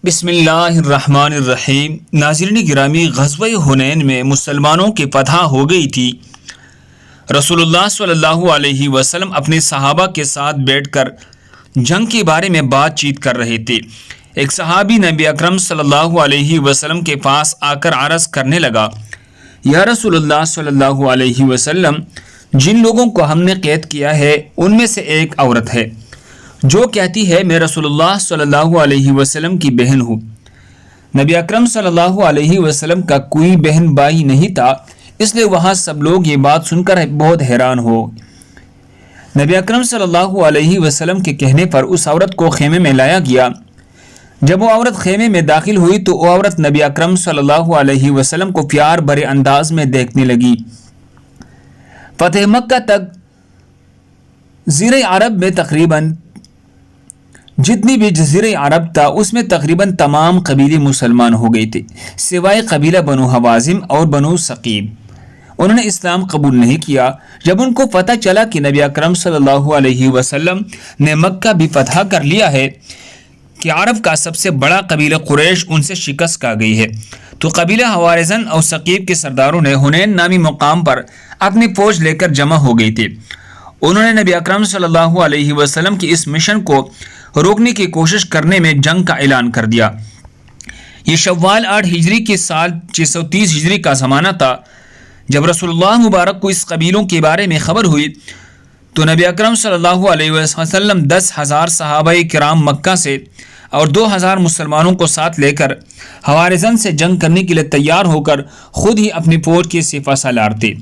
بسم اللہ الرحمن الرحیم۔ ناظرین گرامی، غزوہ حنین میں مسلمانوں کی فتح ہو گئی تھی۔ رسول اللہ صلی اللہ علیہ وسلم اپنے صحابہ کے ساتھ بیٹھ کر جنگ کے بارے میں بات چیت کر رہے تھے۔ ایک صحابی نبی اکرم صلی اللہ علیہ وسلم کے پاس آ کر عرض کرنے لگا، یا رسول اللہ صلی اللہ علیہ وسلم، جن لوگوں کو ہم نے قید کیا ہے ان میں سے ایک عورت ہے جو کہتی ہے میں رسول اللہ صلی اللہ علیہ وسلم کی بہن ہوں۔ نبی اکرم صلی اللہ علیہ وسلم کا کوئی بہن بھائی نہیں تھا، اس لیے وہاں سب لوگ یہ بات سن کر بہت حیران ہو۔ نبی اکرم صلی اللہ علیہ وسلم کے کہنے پر اس عورت کو خیمے میں لایا گیا۔ جب وہ عورت خیمے میں داخل ہوئی تو وہ عورت نبی اکرم صلی اللہ علیہ وسلم کو پیار بھرے انداز میں دیکھنے لگی۔ فتح مکہ تک جزیرہ عرب میں تقریباً جتنی بھی جزیرہ عرب تھا اس میں تقریباً تمام قبیلے مسلمان ہو گئے تھے سوائے قبیلہ بنو حوازن اور بنو ثقیف۔ انہوں نے اسلام قبول نہیں کیا۔ جب ان کو پتہ چلا کہ نبی اکرم صلی اللہ علیہ وسلم نے مکہ بھی فتح کر لیا ہے کہ عرب کا سب سے بڑا قبیلہ قریش ان سے شکست کھا گئی ہے، تو قبیلہ حوازن اور ثقیف کے سرداروں نے حنین نامی مقام پر اپنی فوج لے کر جمع ہو گئی تھی۔ انہوں نے نبی اکرم صلی اللہ علیہ وسلم کی اس مشن کو روکنے کی کوشش کرنے میں جنگ کا اعلان کر دیا۔ یہ شوال 8 ہجری کے سال 630 ہجری کا زمانہ تھا۔ جب رسول اللہ مبارک کو اس قبیلوں کے بارے میں خبر ہوئی تو نبی اکرم صلی اللہ علیہ وسلم 10,000 صحابہ کرام مکہ سے اور 2,000 مسلمانوں کو ساتھ لے کر حوازن سے جنگ کرنے کے لیے تیار ہو کر خود ہی اپنی فوج کے سپہ سالار تھے۔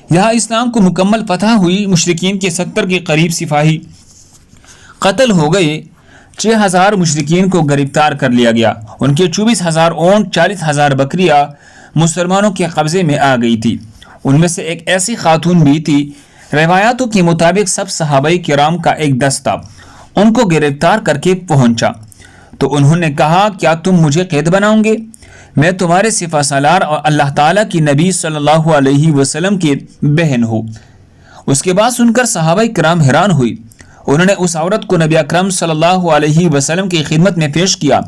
یہاں اسلام کو مکمل فتح ہوئی۔ مشرکین کے 70 کے قریب سپاہی قتل ہو گئے۔ 6,000 مشرکین کو گرفتار کر لیا گیا۔ ان کے 24,000 اونٹ، 40,000 بکریاں مسلمانوں کے قبضے میں آ گئی تھی۔ ان میں سے ایک ایسی خاتون بھی تھی، روایاتوں کے مطابق سب صحابہ کرام کا ایک دستہ ان کو گرفتار کر کے پہنچا تو انہوں نے کہا، کیا تم مجھے قید بناؤ گے؟ میں تمہارے سپہ سالار اور اللہ تعالیٰ کی نبی صلی اللہ علیہ وسلم کی بہن ہوں۔ اس کے بعد سن کر صحابہ کرام حیران ہوئی۔ انہوں نے اس عورت کو نبی اکرم صلی اللہ علیہ وسلم کی خدمت میں پیش کیا۔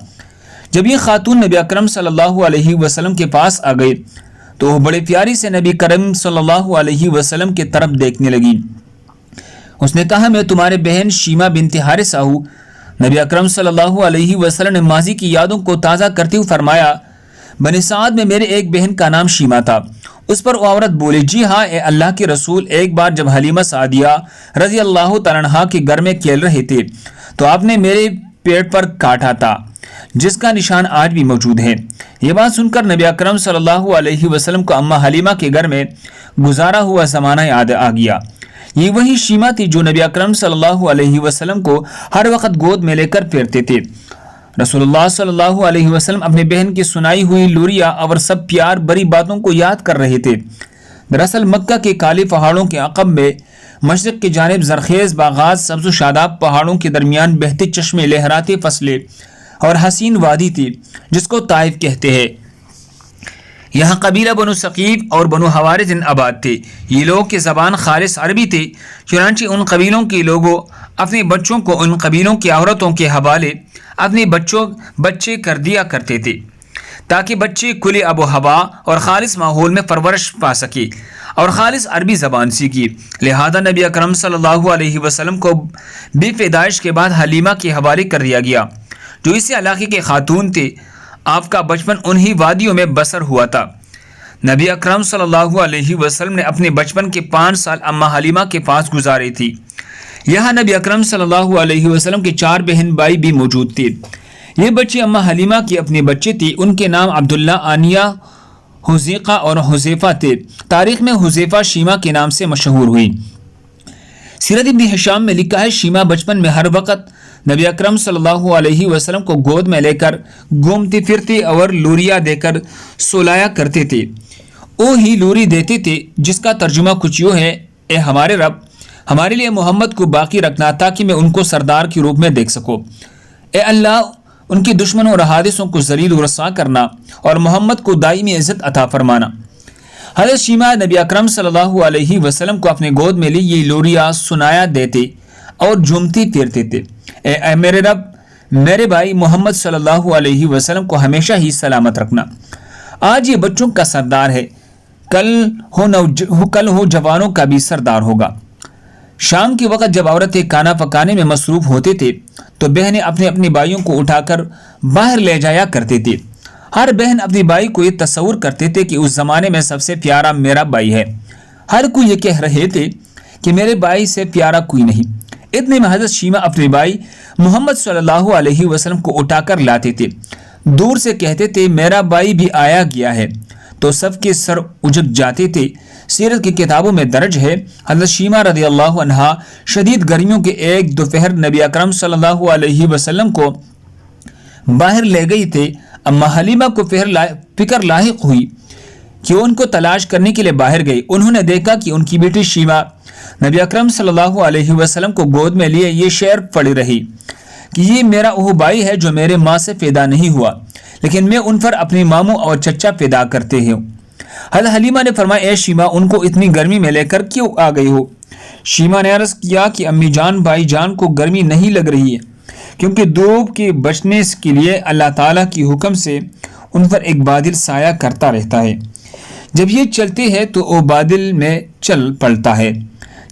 جب یہ خاتون نبی اکرم صلی اللہ علیہ وسلم کے پاس آ گئی تو وہ بڑے پیاری سے نبی کریم صلی اللہ علیہ وسلم کی طرف دیکھنے لگی۔ اس نے کہا، میں تمہارے بہن شیمہ بنت حارثہ ہوں۔ نبی اکرم صلی اللہ علیہ وسلم نے ماضی کی یادوں کو تازہ کرتے ہوئے فرمایا، بنی سعد میں میرے ایک بہن کا نام شیمہ تھا۔ اس پر وہ عورت بولی، جی ہاں اے اللہ کے رسول، ایک بار جب حلیمہ سعدیہ رضی اللہ تعالیٰ عنہا کے گھر میں کھیل رہے تھے تو آپ نے میرے پیٹ پر کاٹا تھا، جس کا نشان آج بھی موجود ہے۔ یہ بات سن کر نبی اکرم صلی اللہ علیہ وسلم کو اماں حلیمہ کے گھر میں گزارا ہوا زمانہ یاد آ گیا۔ یہ وہی شیمہ تھی جو نبی اکرم صلی اللہ علیہ وسلم کو ہر وقت گود میں لے کر پھرتے تھے۔ رسول اللہ صلی اللہ علیہ وسلم اپنی بہن کی سنائی ہوئی لوریاں اور سب پیار بری باتوں کو یاد کر رہے تھے۔ دراصل مکہ کے کالی پہاڑوں کے عقب میں مشرق کی جانب زرخیز باغات، سبز و شاداب پہاڑوں کے درمیان بہتے چشمے، لہراتی فصلیں اور حسین وادی تھی جس کو طائف کہتے ہیں۔ یہاں قبیلہ بنو ثقیف اور بنو حوازن آباد تھے۔ یہ لوگ کی زبان خالص عربی تھی، چنانچہ ان قبیلوں کے لوگوں اپنے بچوں کو ان قبیلوں کی عورتوں کے حوالے اپنے بچے کر دیا کرتے تھے تاکہ بچے کھلے آب و ہوا اور خالص ماحول میں پرورش پا سکے اور خالص عربی زبان سیکھی۔ لہذا نبی اکرم صلی اللہ علیہ وسلم کو بے پیدائش کے بعد حلیمہ کے حوالے کر دیا گیا جو اسی علاقے کے خاتون تھے۔ آپ کا بچپن انہی وادیوں میں بسر ہوا تھا۔ نبی اکرم صلی اللہ علیہ وسلم نے اپنے بچپن کے 5 سال اماں حلیمہ کے پاس گزارے تھی۔ یہاں نبی اکرم صلی اللہ علیہ وسلم کے 4 بہن بھائی بھی موجود تھے۔ یہ بچے اماں حلیمہ کے اپنے بچے تھے۔ ان کے نام عبداللہ، آنیہ، حذیقہ اور حذیفہ تھے۔ تاریخ میں حذیفہ شیمہ کے نام سے مشہور ہوئی۔ سیرت ابن ہشام میں لکھا ہے، شیمہ بچپن میں ہر وقت نبی اکرم صلی اللہ علیہ وسلم کو گود میں لے کر گھومتے پھرتے اور لوریاں دے کر سلایا کرتے تھے۔ وہ ہی لوری دیتے تھے جس کا ترجمہ کچھ یوں ہے، اے ہمارے رب، ہمارے لیے محمد کو باقی رکھنا تاکہ میں ان کو سردار کے روپ میں دیکھ سکوں۔ اے اللہ، ان کے دشمنوں اور حادثوں کو ذلیل و رسوا کرنا اور محمد کو دائمی عزت عطا فرمانا۔ حضرت شیمہ نبی اکرم صلی اللہ علیہ وسلم کو اپنے گود میں لی یہ لوریاں سنایا دیتے اور جھومتے پھرتے تھے۔ اے میرے رب، میرے بھائی محمد صلی اللہ علیہ وسلم کو ہمیشہ ہی سلامت رکھنا۔ آج یہ بچوں کا سردار ہے، کل ہو جوانوں کا بھی سردار ہوگا۔ شام کے وقت جب عورتیں کھانا پکانے میں مصروف ہوتے تھے تو بہنیں اپنے اپنے بھائیوں کو اٹھا کر باہر لے جایا کرتے تھے۔ ہر بہن اپنی بھائی کو یہ تصور کرتے تھے کہ اس زمانے میں سب سے پیارا میرا بھائی ہے۔ ہر کوئی یہ کہہ رہے تھے کہ میرے بھائی سے پیارا کوئی نہیں۔ اتنے میں حضرت شیمہ اپنے بھائی محمد صلی اللہ علیہ وسلم کو اٹھا کر لاتے تھے، دور سے کہتے تھے میرا بھائی بھی آیا گیا ہے، تو سب کے سر اجگ جاتے تھے۔ سیرت کی کتابوں میں درج ہے حضرت شیمہ رضی اللہ عنہا شدید گرمیوں کے ایک دوپہر نبی اکرم صلی اللہ علیہ وسلم کو باہر لے گئی تھے۔ اما حلیمہ کو فکر لاحق ہوئی کہ ان کو تلاش کرنے کے لیے باہر گئی۔ انہوں نے دیکھا کہ ان کی بیٹی شیمہ نبی اکرم صلی اللہ علیہ وسلم کو گود میں لیے یہ شعر پڑھی رہی کہ یہ میرا وہ بھائی ہے جو میرے ماں سے پیدا نہیں ہوا، لیکن میں ان پر اپنے ماموں اور چچا پیدا کرتے ہوں۔ حضرت حلیمہ نے فرمایا اے شیمہ، ان کو اتنی گرمی میں لے کر کیوں آ گئی ہو؟ شیمہ نے عرض کیا کہ امی جان بھائی جان کو گرمی نہیں لگ رہی ہے، کیونکہ دھوپ کے بچنے کے لیے اللہ تعالیٰ کی حکم سے ان پر ایک بادل سایہ کرتا رہتا ہے۔ جب یہ چلتے ہیں تو وہ بادل میں چل پڑتا ہے،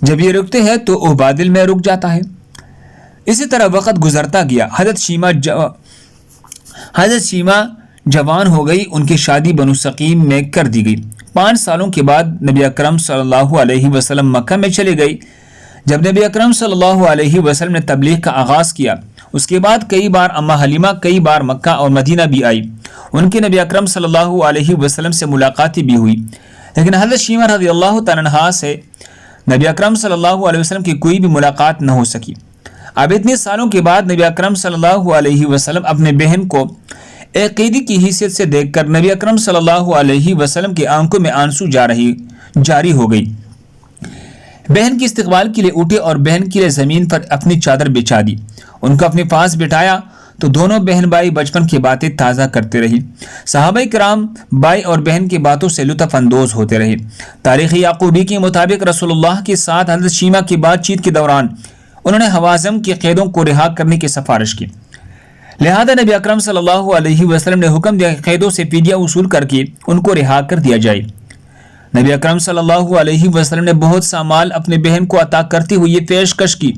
جب یہ رکتے ہیں تو وہ بادل میں رک جاتا ہے۔ اسی طرح وقت گزرتا گیا۔ حضرت شیمہ جوان ہو گئی، ان کی شادی بنو سقیم میں کر دی گئی۔ 5 سالوں کے بعد نبی اکرم صلی اللہ علیہ وسلم مکہ میں چلے گئے۔ جب نبی اکرم صلی اللہ علیہ وسلم نے تبلیغ کا آغاز کیا، اس کے بعد کئی بار اما حلیمہ کئی بار مکہ اور مدینہ بھی آئی، ان کے نبی اکرم صلی اللہ علیہ وسلم سے ملاقاتیں بھی ہوئی، لیکن حضرت شیمہ رضی اللہ تعالیٰ عنہا سے نبی اکرم صلی اللہ علیہ وسلم کی کوئی بھی ملاقات نہ ہو سکی۔ اب اتنے سالوں کے بعد نبی اکرم صلی اللہ علیہ وسلم اپنے بہن کو ایک قیدی کی حیثیت سے دیکھ کر نبی اکرم صلی اللہ علیہ وسلم کی آنکھوں میں آنسو جاری ہو گئی۔ بہن کے استقبال کے لیے اٹھے اور بہن کے لیے زمین پر اپنی چادر بچھا دی، ان کو اپنے پاس بٹھایا تو دونوں بہن بھائی بچپن کی باتیں تازہ کرتے رہے۔ صحابہ کرام بھائی اور بہن کی باتوں سے لطف اندوز ہوتے رہے۔ تاریخ یعقوبی کے مطابق رسول اللہ کے ساتھ حضرت شیمہ کی بات چیت کے دوران انہوں نے حوازن کے قیدوں کو رہا کرنے کی سفارش کی، لہذا نبی اکرم صلی اللہ علیہ وسلم نے حکم دیا کہ قیدوں سے فدیہ وصول کر کے ان کو رہا کر دیا جائے۔ نبی اکرم صلی اللہ علیہ وسلم نے بہت سا مال اپنے بہن کو عطا کرتے ہوئے یہ پیشکش کی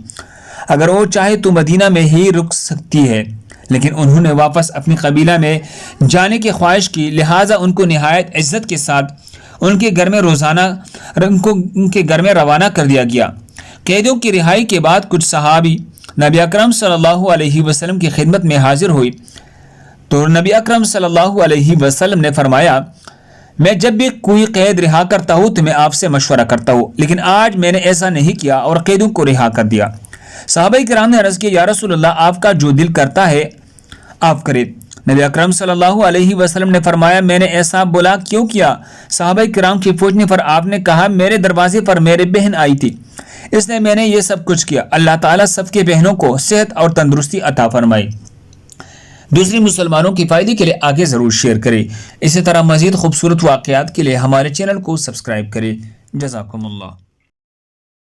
اگر وہ چاہے تو مدینہ میں ہی رک سکتی ہے، لیکن انہوں نے واپس اپنی قبیلہ میں جانے کی خواہش کی، لہٰذا ان کو نہایت عزت کے ساتھ ان کے گھر میں روانہ کر دیا گیا۔ قیدیوں کی رہائی کے بعد کچھ صحابی نبی اکرم صلی اللہ علیہ وسلم کی خدمت میں حاضر ہوئے تو نبی اکرم صلی اللہ علیہ وسلم نے فرمایا میں جب بھی کوئی قید رہا کرتا ہوں تو میں آپ سے مشورہ کرتا ہوں، لیکن آج میں نے ایسا نہیں کیا اور قیدوں کو رہا کر دیا۔ صحابہ کرام نے عرض کیا یا رسول اللہ آپ کا جو دل کرتا ہے آپ کرے۔ نبی اکرم صلی اللہ علیہ وسلم نے فرمایا میں نے ایسا بولا کیوں کیا؟ صحابہ کرام کے پوچھنے پر آپ نے کہا میرے دروازے پر میری بہن آئی تھی، اس لیے میں نے یہ سب کچھ کیا۔ اللہ تعالیٰ سب کے بہنوں کو صحت اور تندرستی عطا فرمائے۔ دوسری مسلمانوں کی فائدے کے لیے آگے ضرور شیئر کریں۔ اسی طرح مزید خوبصورت واقعات کے لیے ہمارے چینل کو سبسکرائب کریں۔ جزاکم اللہ۔